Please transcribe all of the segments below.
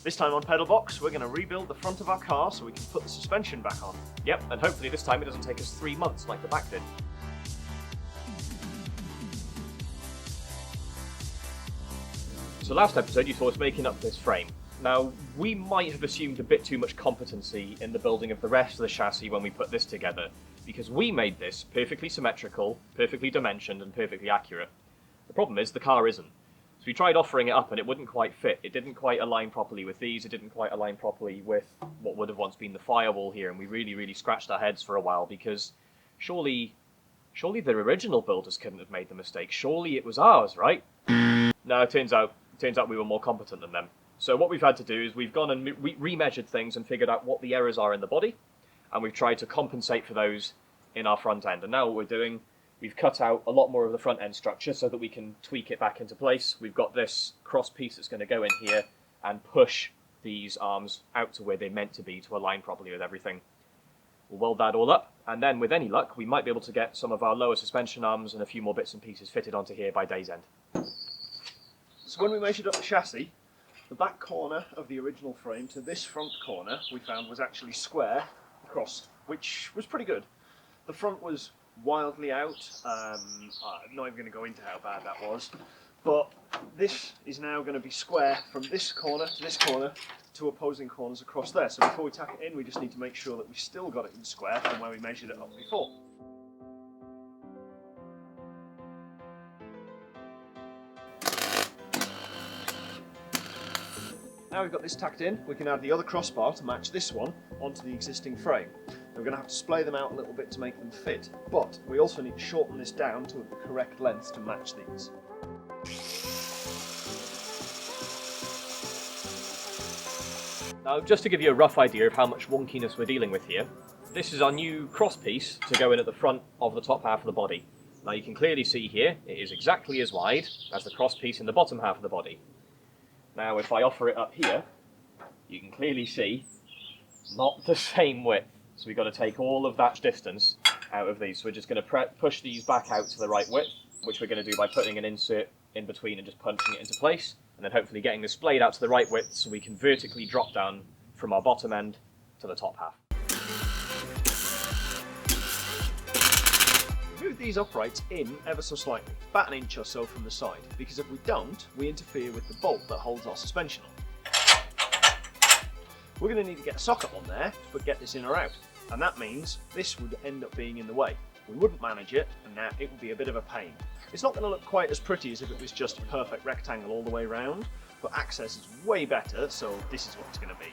This time on PedalBox, we're going to rebuild the front of our car so we can put the suspension back on. Yep, and hopefully this time it doesn't take us 3 months like the back did. So last episode you saw us making up this frame. Now, we might have assumed a bit too much competency in the building of the rest of the chassis when we put this together, because we made this perfectly symmetrical, perfectly dimensioned and perfectly accurate. The problem is the car isn't. So we tried offering it up and it wouldn't quite fit. It didn't quite align properly with these, it didn't quite align properly with what would have once been the firewall here, and we really scratched our heads for a while because surely the original builders couldn't have made the mistake. Surely it was ours, right? No, it turns out we were more competent than them. So what we've had to do is we've gone and remeasured things and figured out what the errors are in the body, and we've tried to compensate for those in our front end. And now what we're doing, we've cut out a lot more of the front end structure so that we can tweak it back into place. We've got this cross piece that's going to go in here and push these arms out to where they're meant to be to align properly with everything. We'll weld that all up, and then with any luck we might be able to get some of our lower suspension arms and a few more bits and pieces fitted onto here by day's end. So when we measured up the chassis, the back corner of the original frame to this front corner we found was actually square across, which was pretty good. The front was wildly out. I'm not even going to go into how bad that was, but this is now going to be square from this corner to this corner to opposing corners across there. So before we tack it in, we just need to make sure that we still got it in square from where we measured it up before. Now we've got this tacked in, we can add the other crossbar to match this one onto the existing frame. We're going to have to splay them out a little bit to make them fit, but we also need to shorten this down to the correct length to match these. Now, just to give you a rough idea of how much wonkiness we're dealing with here, this is our new cross piece to go in at the front of the top half of the body. Now you can clearly see here, it is exactly as wide as the cross piece in the bottom half of the body. Now if I offer it up here, you can clearly see not the same width. So we've got to take all of that distance out of these. So we're just going to push these back out to the right width, which we're going to do by putting an insert in between and just punching it into place, and then hopefully getting this blade out to the right width so we can vertically drop down from our bottom end to the top half. Move these uprights in ever so slightly, about 1 inch or so from the side, because if we don't, we interfere with the bolt that holds our suspension on. We're going to need to get a socket on there, but get this in or out, and that means this would end up being in the way. We wouldn't manage it, and now it would be a bit of a pain. It's not going to look quite as pretty as if it was just a perfect rectangle all the way around, but access is way better, so this is what it's going to be.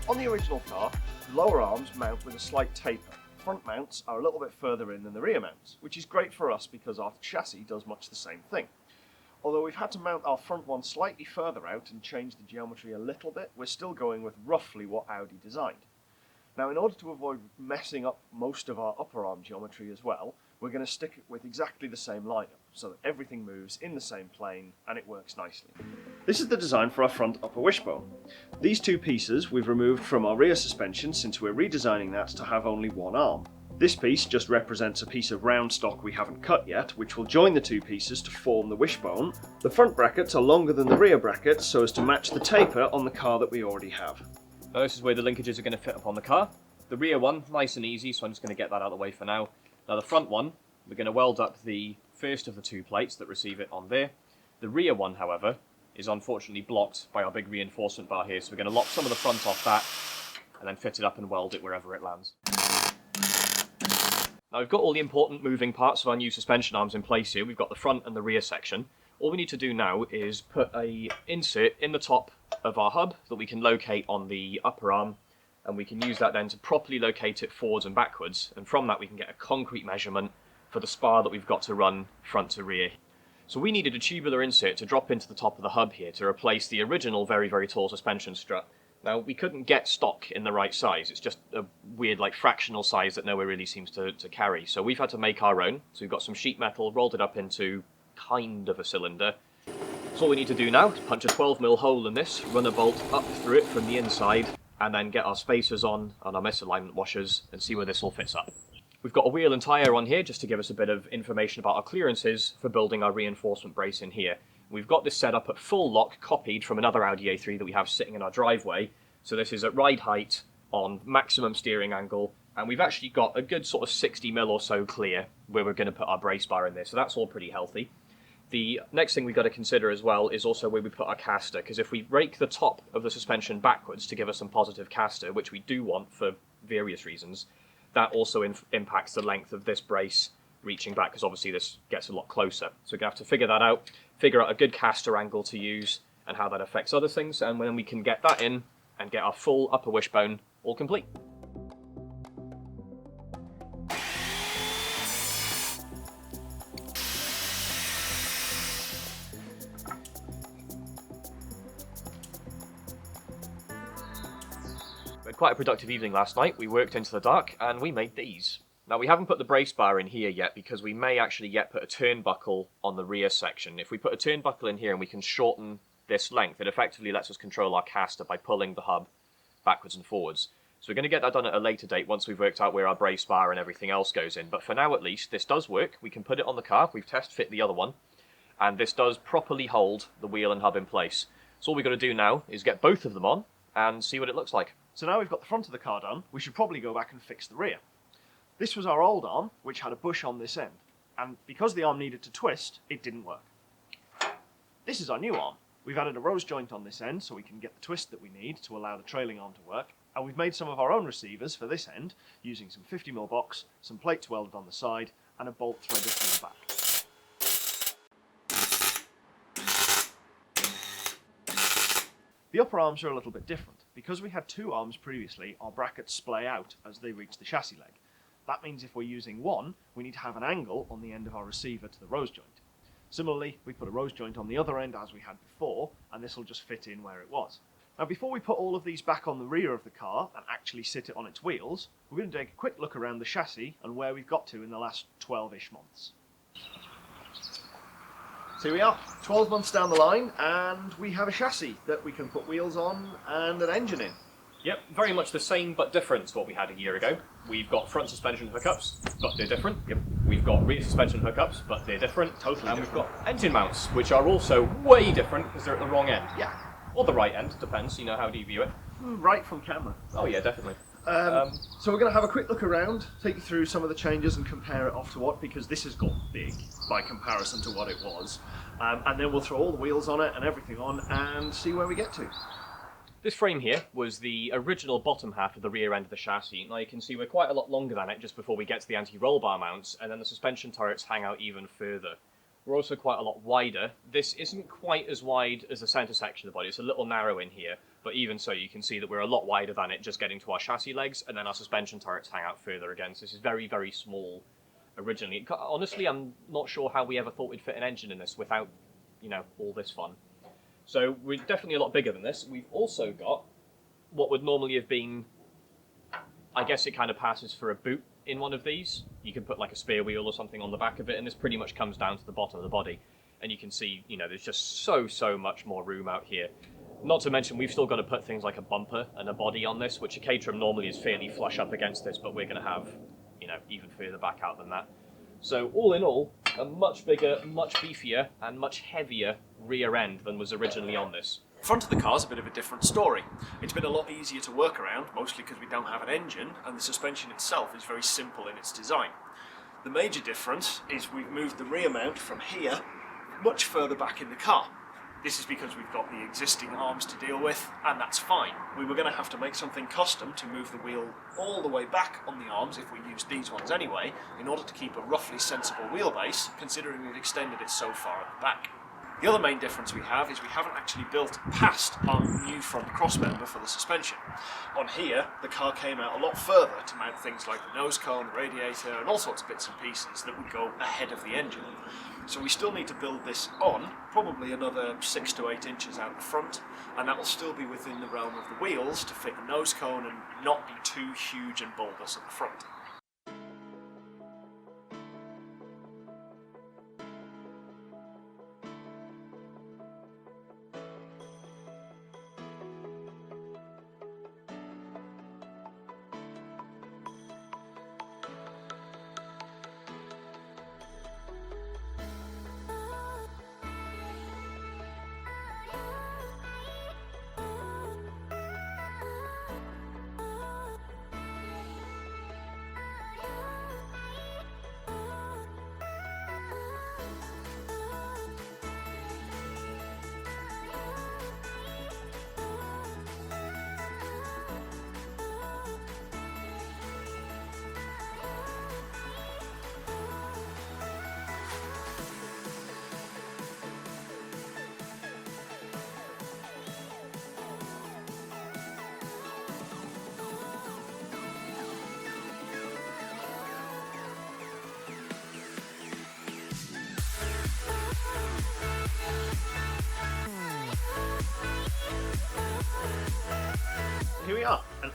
On the original car, lower arms mount with a slight taper. Front mounts are a little bit further in than the rear mounts, which is great for us because our chassis does much the same thing. Although we've had to mount our front one slightly further out and change the geometry a little bit, we're still going with roughly what Audi designed. Now, in order to avoid messing up most of our upper arm geometry as well, we're going to stick it with exactly the same lineup, so that everything moves in the same plane and it works nicely. This is the design for our front upper wishbone. These two pieces we've removed from our rear suspension since we're redesigning that to have only one arm. This piece just represents a piece of round stock we haven't cut yet, which will join the two pieces to form the wishbone. The front brackets are longer than the rear brackets so as to match the taper on the car that we already have. Now this is where the linkages are going to fit up on the car. The rear one, nice and easy, so I'm just going to get that out of the way for now. Now the front one, we're going to weld up the first of the two plates that receive it on there. The rear one, however, is unfortunately blocked by our big reinforcement bar here, so we're going to lop some of the front off that and then fit it up and weld it wherever it lands. Now we've got all the important moving parts of our new suspension arms in place here. We've got the front and the rear section. All we need to do now is put an insert in the top of our hub that we can locate on the upper arm, and we can use that then to properly locate it forwards and backwards, and from that we can get a concrete measurement for the spar that we've got to run front to rear. So we needed a tubular insert to drop into the top of the hub here to replace the original very tall suspension strut. Now we couldn't get stock in the right size, it's just a weird like fractional size that nowhere really seems to carry, so we've had to make our own. So we've got some sheet metal, rolled it up into kind of a cylinder. So all we need to do now is punch a 12mm hole in this, run a bolt up through it from the inside, and then get our spacers on and our misalignment washers and see where this all fits up. We've got a wheel and tyre on here just to give us a bit of information about our clearances for building our reinforcement brace in here. We've got this set up at full lock, copied from another Audi A3 that we have sitting in our driveway. So this is at ride height on maximum steering angle, and we've actually got a good sort of 60mm or so clear where we're going to put our brace bar in there, so that's all pretty healthy. The next thing we've got to consider as well is also where we put our caster, because if we rake the top of the suspension backwards to give us some positive caster, which we do want for various reasons, that also impacts the length of this brace reaching back, because obviously this gets a lot closer. So we're going to have to figure that out, figure out a good caster angle to use and how that affects other things, and then we can get that in and get our full upper wishbone all complete. We had quite a productive evening last night. We worked into the dark and we made these. Now we haven't put the brace bar in here yet because we may actually yet put a turnbuckle on the rear section. If we put a turnbuckle in here and we can shorten this length, it effectively lets us control our caster by pulling the hub backwards and forwards. So we're going to get that done at a later date once we've worked out where our brace bar and everything else goes in. But for now at least, this does work. We can put it on the car. We've test fit the other one. And this does properly hold the wheel and hub in place. So all we've got to do now is get both of them on and see what it looks like. So now we've got the front of the car done, we should probably go back and fix the rear. This was our old arm, which had a bush on this end, and because the arm needed to twist, it didn't work. This is our new arm. We've added a rose joint on this end so we can get the twist that we need to allow the trailing arm to work, and we've made some of our own receivers for this end using some 50mm box, some plates welded on the side, and a bolt threaded through the back. The upper arms are a little bit different. Because we had two arms previously, our brackets splay out as they reach the chassis leg. That means if we're using one, we need to have an angle on the end of our receiver to the rose joint. Similarly, we put a rose joint on the other end as we had before, and this will just fit in where it was. Now before we put all of these back on the rear of the car and actually sit it on its wheels, we're going to take a quick look around the chassis and where we've got to in the last 12-ish months. So here we are, 12 months down the line, and we have a chassis that we can put wheels on and an engine in. Yep, very much the same but different to what we had a year ago. We've got front suspension hookups, but they're different. Yep. We've got rear suspension hookups, but they're different. Totally and different. We've got engine mounts, which are also way different because they're at the wrong end. Yeah. Or the right end, depends, you know, how do you view it? Right from camera. Oh yeah, definitely. So we're going to have a quick look around, take you through some of the changes and compare it off to what, because this has got big by comparison to what it was. And then we'll throw all the wheels on it and everything on and see where we get to. This frame here was the original bottom half of the rear end of the chassis. Now you can see we're quite a lot longer than it just before we get to the anti-roll bar mounts, and then the suspension turrets hang out even further. We're also quite a lot wider. This isn't quite as wide as the centre section of the body. It's a little narrow in here, but even so you can see that we're a lot wider than it just getting to our chassis legs, and then our suspension turrets hang out further again. So this is very, very small originally. Honestly, I'm not sure how we ever thought we'd fit an engine in this without, you know, all this fun. So we're definitely a lot bigger than this. We've also got what would normally have been, I guess it kind of passes for a boot in one of these. You can put like a spare wheel or something on the back of it, and this pretty much comes down to the bottom of the body. And you can see, you know, there's just so much more room out here. Not to mention, we've still got to put things like a bumper and a body on this, which a Caterham normally is fairly flush up against this, but we're going to have, you know, even further back out than that. So all in all, a much bigger, much beefier, and much heavier rear end than was originally on this. Front of the car's a bit of a different story. It's been a lot easier to work around, mostly because we don't have an engine, and the suspension itself is very simple in its design. The major difference is we've moved the rear mount from here much further back in the car. This is because we've got the existing arms to deal with, and that's fine. We were going to have to make something custom to move the wheel all the way back on the arms if we used these ones anyway, in order to keep a roughly sensible wheelbase, considering we've extended it so far at the back. The other main difference we have is we haven't actually built past our new front crossmember for the suspension. On here, the car came out a lot further to mount things like the nose cone, the radiator, and all sorts of bits and pieces that would go ahead of the engine. So we still need to build this on, probably another 6 to 8 inches out the front, and that will still be within the realm of the wheels to fit the nose cone and not be too huge and bulbous at the front.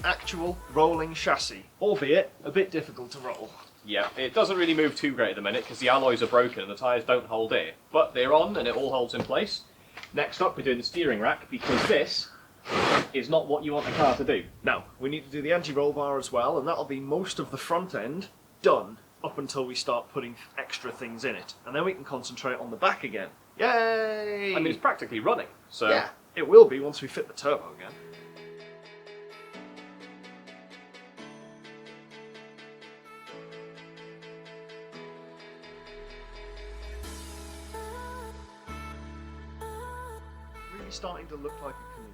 actual rolling chassis, albeit a bit difficult to roll. Yeah, it doesn't really move too great at the minute because the alloys are broken and the tyres don't hold air. But they're on and it all holds in place. Next up, we're doing the steering rack because this is not what you want the car to do. Now, we need to do the anti-roll bar as well, and that'll be most of the front end done up until we start putting extra things in it. And then we can concentrate on the back again. Yay! I mean, it's practically running, so... Yeah, it will be once we fit the turbo again. Really starting to look like a